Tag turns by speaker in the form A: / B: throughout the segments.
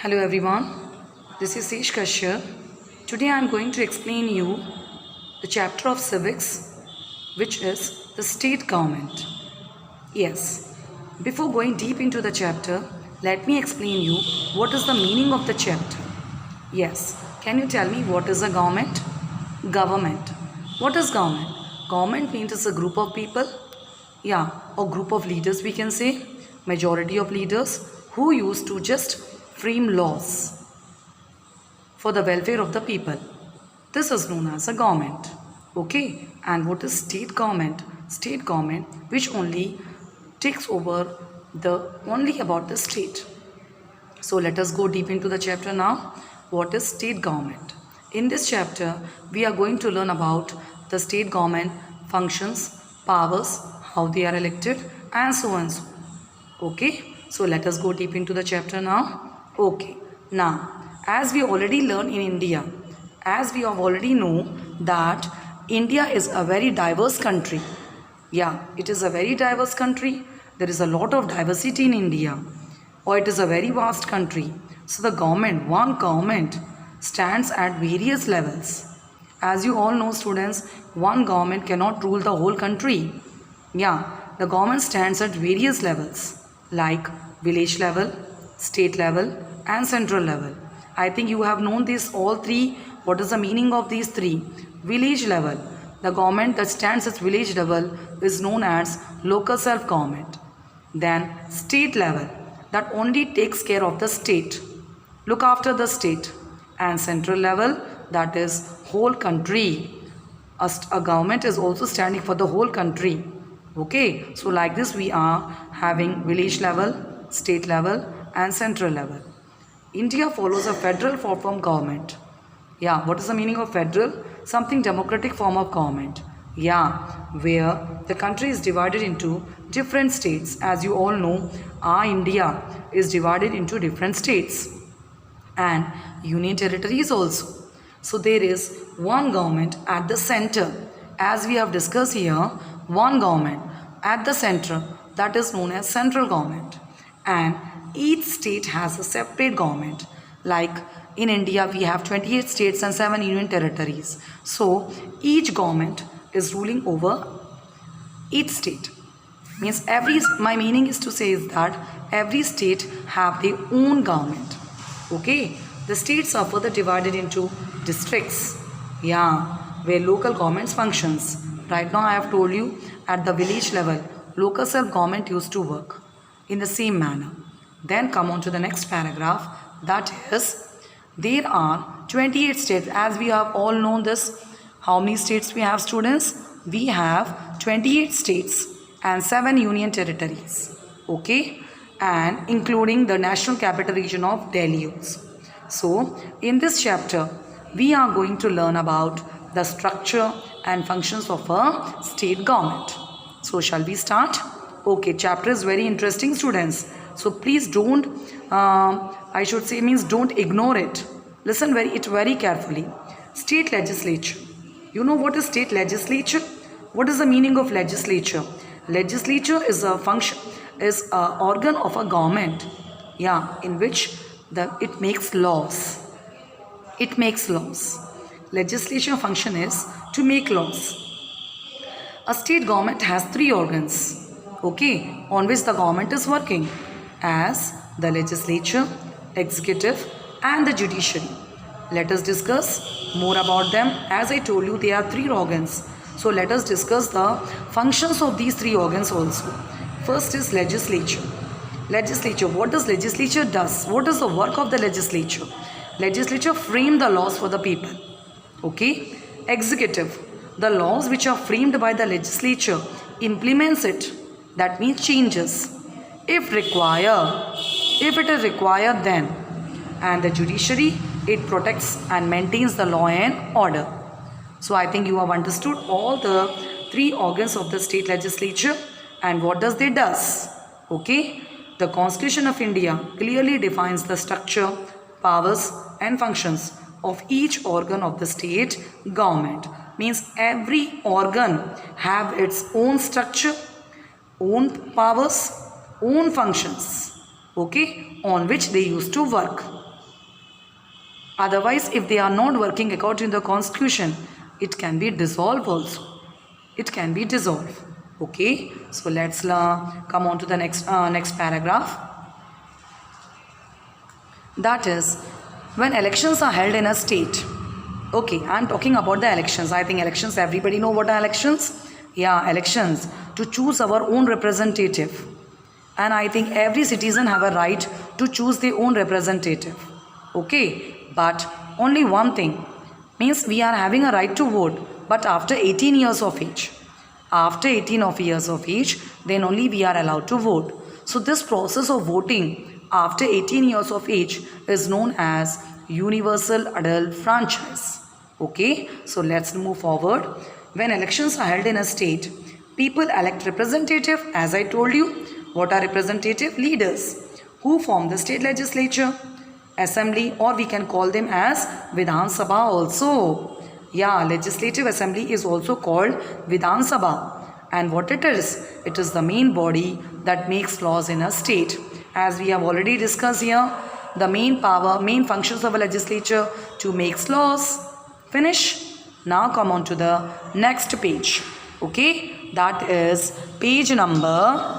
A: Hello everyone, this is Sesh Kashyap. Today I am going to explain you the chapter of civics, which is the state government. Yes, before going deep into the chapter, let me explain you what is the meaning of the chapter. Yes, can you tell me what is a government? Government. What is government? Government means it's a group of people, or group of leaders we can say, majority of leaders who used to just frame laws for the welfare of the people. This is known as a government. Okay, and what is state government? State government which only takes over only about the state. So let us go deep into the chapter now. What is state government? In this chapter, we are going to learn about the state government functions, powers, how they are elected, and so on. Okay, so let us go deep into the chapter now. Okay, now as we already learned in India, as we have already know that India is a very diverse country. Yeah, it is a very diverse country. There is a lot of diversity in India, or it is a very vast country. So the one government stands at various levels. As you all know students, one government cannot rule the whole country. Yeah, the government stands at various levels like village level, state level and central level. I think you have known these all three. What is the meaning of these three? Village level. The government that stands at village level is known as local self-government. Then state level, that only takes care of the state, look after the state. And central level, that is whole country. A government is also standing for the whole country. Okay, so like this we are having village level, state level and central level. India follows a federal form of government. Yeah, what is the meaning of federal? Something democratic form of government. Yeah, where the country is divided into different states. As you all know, our India is divided into different states and union territories also. So there is one government at the center. As we have discussed here, one government at the center, that is known as central government. And each state has a separate government. Like in India, we have 28 states and 7 union territories. So each government is ruling over each state. Means my meaning is to say is that every state have their own government. Okay, the states are further divided into districts. Yeah, where local governments functions. Right now I have told you at the village level, local self-government used to work in the same manner. Then come on to the next paragraph, that is, there are 28 states. As we have all known this, how many states we have students? We have 28 states and 7 union territories. Okay, and including the national capital region of Delhi also. So in this chapter, we are going to learn about the structure and functions of a state government. So shall we start? Okay, chapter is very interesting students. So please don't, don't ignore it. Listen very carefully. State legislature. You know what is state legislature? What is the meaning of legislature? Legislature is a function, is an organ of a government. Yeah, in which it makes laws. It makes laws. Legislature function is to make laws. A state government has 3 organs, okay, on which the government is working, as the legislature, executive and the judiciary. Let us discuss more about them. As I told you, there are 3 organs. So let us discuss the functions of these 3 organs also. First is legislature. Legislature, what does legislature does? What is the work of the legislature? Legislature frame the laws for the people. Okay. Executive, the laws which are framed by the legislature implements it. That means changes if required, if it is required then. And the judiciary, it protects and maintains the law and order. So I think you have understood all the 3 organs of the state legislature and what does they does. Okay. The Constitution of India clearly defines the structure, powers and functions of each organ of the state government. Means every organ have its own structure, own powers, own functions, okay, on which they used to work. Otherwise, if they are not working according to the constitution, it can be dissolved also. It can be dissolved. Okay, so let's come on to the next paragraph. That is, when elections are held in a state. Okay, I am talking about the elections. I think elections, everybody know what are elections? Yeah, elections to choose our own representative. And I think every citizen have a right to choose their own representative. Okay, but only one thing, means we are having a right to vote, but after 18 years of age. After 18 years of age, then only we are allowed to vote. So this process of voting after 18 years of age is known as universal adult franchise. Okay, so let's move forward. When elections are held in a state, people elect representative, as I told you. What are representative? Leaders who form the state legislature, assembly, or we can call them as Vidhan Sabha also. Yeah, legislative assembly is also called Vidhan Sabha. And what it is the main body that makes laws in a state. As we have already discussed here, the main power, main functions of a legislature to make laws. Finish? Now come on to the next page. Okay, that is page number.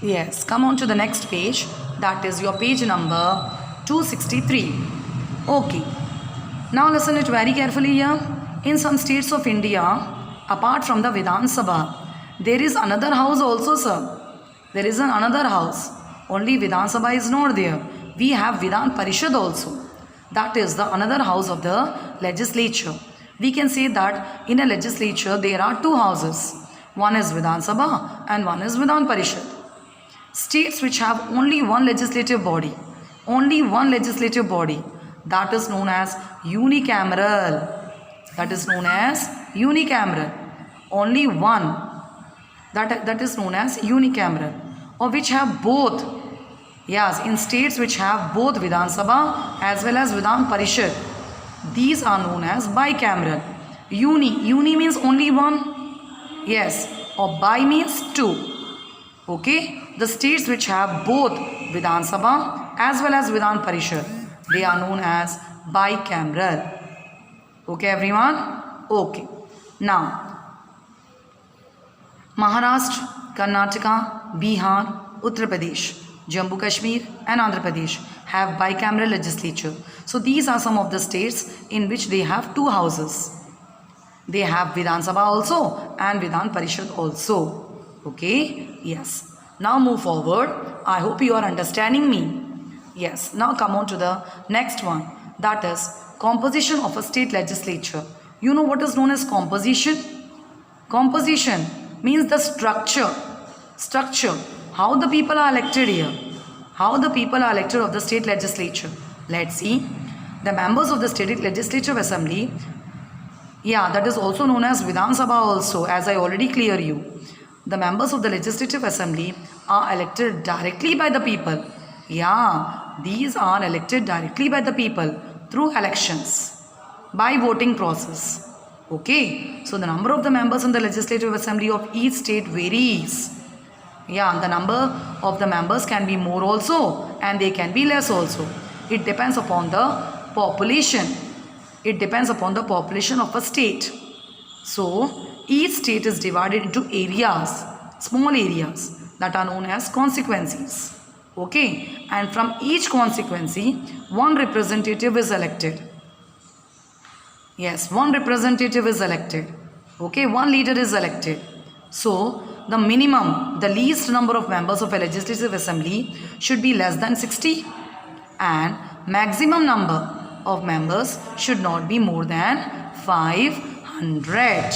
A: Yes, come on to the next page. That is your page number 263. Okay. Now listen it very carefully here. In some states of India, apart from the Vidhan Sabha, there is another house also, sir. There is another house. Only Vidhan Sabha is not there. We have Vidhan Parishad also. That is the another house of the legislature. We can say that in a legislature there are two houses. One is Vidhan Sabha and one is Vidhan Parishad. States which have only one legislative body, that is known as unicameral. That is known as unicameral. Only one. That is known as unicameral. Or which have both. Yes, in states which have both Vidhan Sabha as well as Vidhan Parishad, these are known as bicameral. Uni means only one. Yes, or bi means two. Okay, the states which have both Vidhan Sabha as well as Vidhan Parishad, they are known as bicameral. Okay, everyone? Okay. Now, Maharashtra, Karnataka, Bihar, Uttar Pradesh, Jammu Kashmir and Andhra Pradesh have bicameral legislature. So these are some of the states in which they have two houses. They have Vidhan Sabha also and Vidhan Parishad also. Okay, yes. Now move forward. I hope you are understanding me. Yes, now come on to the next one. That is composition of a state legislature. You know what is known as composition? Composition means the structure. How the people are elected here. How the people are elected of the state legislature. Let's see. The members of the state legislative assembly, yeah, that is also known as Vidhan Sabha also, as I already clear you. The members of the legislative assembly are elected directly by the people. Yeah, these are elected directly by the people through elections, by voting process. Okay, so the number of the members in the legislative assembly of each state varies. Yeah, the number of the members can be more also and they can be less also. It depends upon the population. It depends upon the population of a state. So, each state is divided into areas, small areas that are known as constituencies. Okay, and from each constituency, one representative is elected. Yes, one representative is elected. Okay, one leader is elected. So, the minimum, the least number of members of a legislative assembly should be less than 60 and maximum number of members should not be more than 500.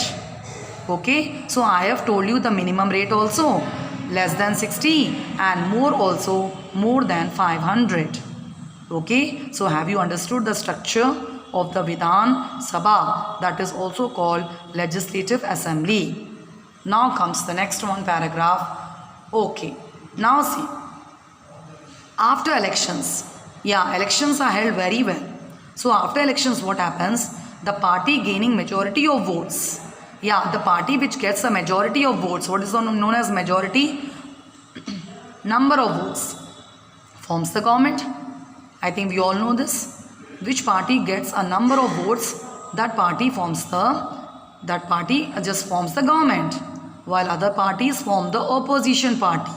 A: Okay, so I have told you the minimum rate also less than 60 and more also more than 500. Okay, so have you understood the structure of the Vidhan Sabha, that is also called Legislative Assembly? Now comes the next one paragraph. Okay, now see, after elections, yeah, elections are held very well. So after elections what happens? The party gaining majority of votes. Yeah, the party which gets a majority of votes, what is known as majority? Number of votes, forms the government. I think we all know this. Which party gets a number of votes, that party just forms the government, while other parties form the opposition party.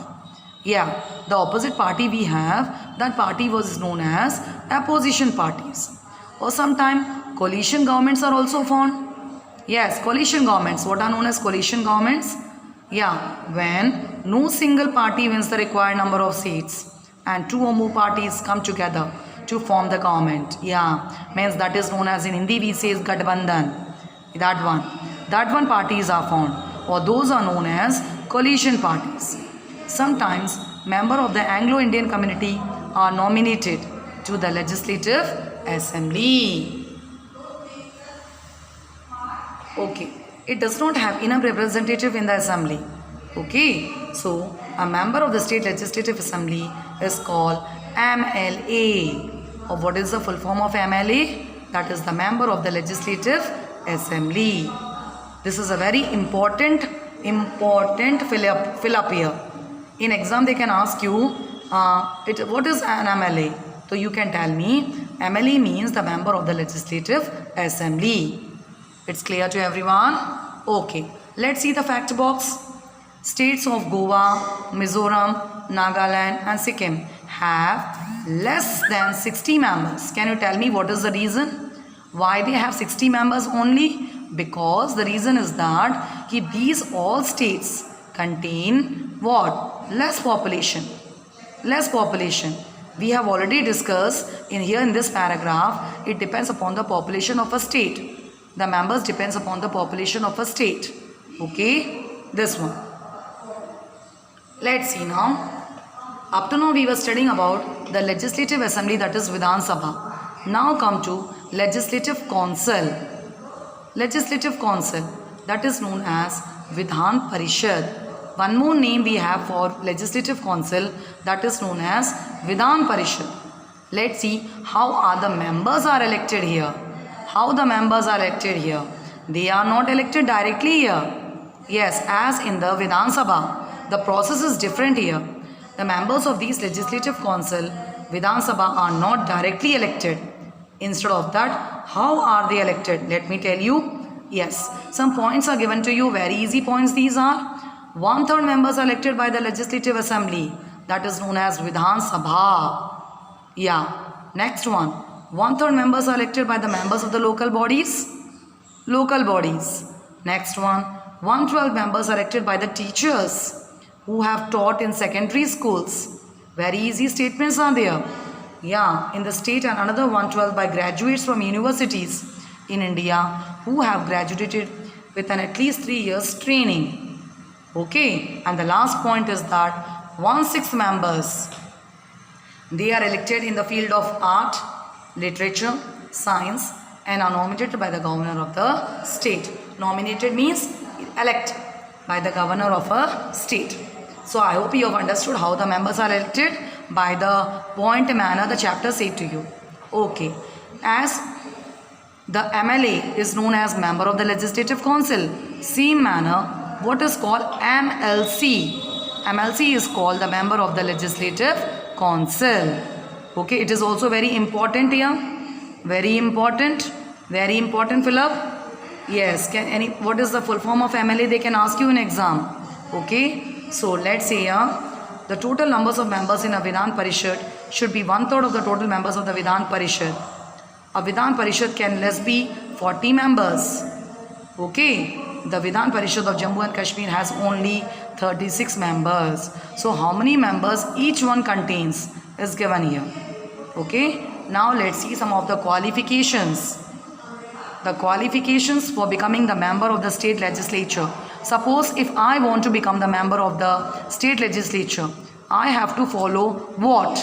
A: Yeah, the opposite party we have, that party was known as opposition parties. Or sometimes coalition governments are also formed. Yes, coalition governments. What are known as coalition governments? Yeah, when no single party wins the required number of seats and two or more parties come together to form the government. Yeah, means that is known as, in Hindi we say, Gathbandhan. That one parties are formed, or those are known as coalition parties. Sometimes members of the Anglo-Indian community are nominated to the Legislative Assembly. Okay, it does not have enough representative in the assembly. Okay, so a member of the state legislative assembly is called MLA. Or what is the full form of MLA? That is the member of the legislative assembly. This is a very important fill up here. In exam they can ask you, what is an MLA? So you can tell me, MLA means the member of the legislative assembly. It's clear to everyone? Okay, let's see the fact box. States of Goa, Mizoram, Nagaland and Sikkim have less than 60 members. Can you tell me what is the reason? Why they have 60 members only? Because the reason is that these all states contain what? Less population. We have already discussed in this paragraph, it depends upon the population of a state. The members depends upon the population of a state. Okay, this one. Let's see now. Up to now we were studying about the legislative assembly, that is Vidhan Sabha. Now come to legislative council. Legislative council, that is known as Vidhan Parishad. One more name we have for legislative council, that is known as Vidhan Parishad. Let's see how are the members are elected here. How the members are elected here? They are not elected directly here. Yes, as in the Vidhan Sabha. The process is different here. The members of these legislative council, Vidhan Sabha, are not directly elected. Instead of that, how are they elected? Let me tell you. Yes, some points are given to you. Very easy points these are. 1/3 members are elected by the legislative assembly. That is known as Vidhan Sabha. Yeah. Next one. 1/3 members are elected by the members of the local bodies. Local bodies. Next one. 1/12 members are elected by the teachers who have taught in secondary schools. Very easy statements are there. Yeah, in the state, and another 1/12 by graduates from universities in India who have graduated with an at least 3 years training. Okay, and the last point is that 1/6 members, they are elected in the field of art, literature, science, and are nominated by the governor of the state. Nominated means elect by the governor of a state. So I hope you have understood how the members are elected by the point manner the chapter said to you. Okay, as the MLA is known as member of the legislative council, same manner what is called MLC. MLC is called the member of the legislative council. Okay, it is also very important here. Very important fill up. Yes, what is the full form of MLA? They can ask you in exam. Okay, so let's say here, the total numbers of members in a Vidhan Parishad should be 1/3 of the total members of the Vidhan Parishad. A Vidhan Parishad can less be 40 members. Okay, the Vidhan Parishad of Jammu and Kashmir has only 36 members. So how many members each one contains is given here. Okay, now let's see some of the qualifications. The qualifications for becoming the member of the state legislature. Suppose if I want to become the member of the state legislature, I have to follow what?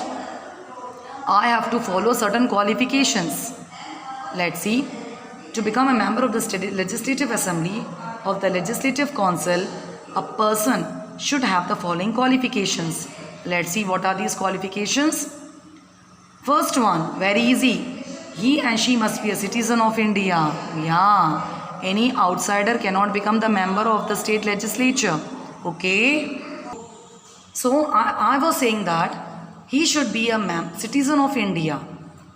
A: I have to follow certain qualifications. Let's see. To become a member of the state legislative assembly of the legislative council, a person should have the following qualifications. Let's see what are these qualifications. First one, very easy. He and she must be a citizen of India. Yeah. Any outsider cannot become the member of the state legislature. Okay. So I was saying that he should be a citizen of India.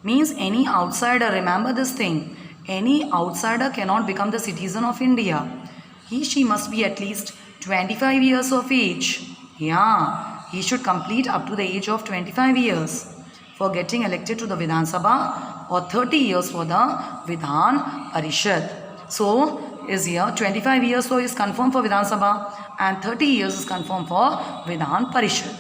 A: Means any outsider, remember this thing, any outsider cannot become the citizen of India. She must be at least 25 years of age. Yeah, he should complete up to the age of 25 years for getting elected to the Vidhan Sabha, or 30 years for the Vidhan Parishad. So is here 25 years so is confirmed for Vidhan Sabha and 30 years is confirmed for Vidhan Parishad.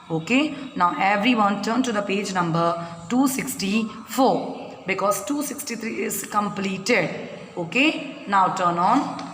A: Okay, now everyone turn to the page number 264 because 263 is completed. Okay, now turn on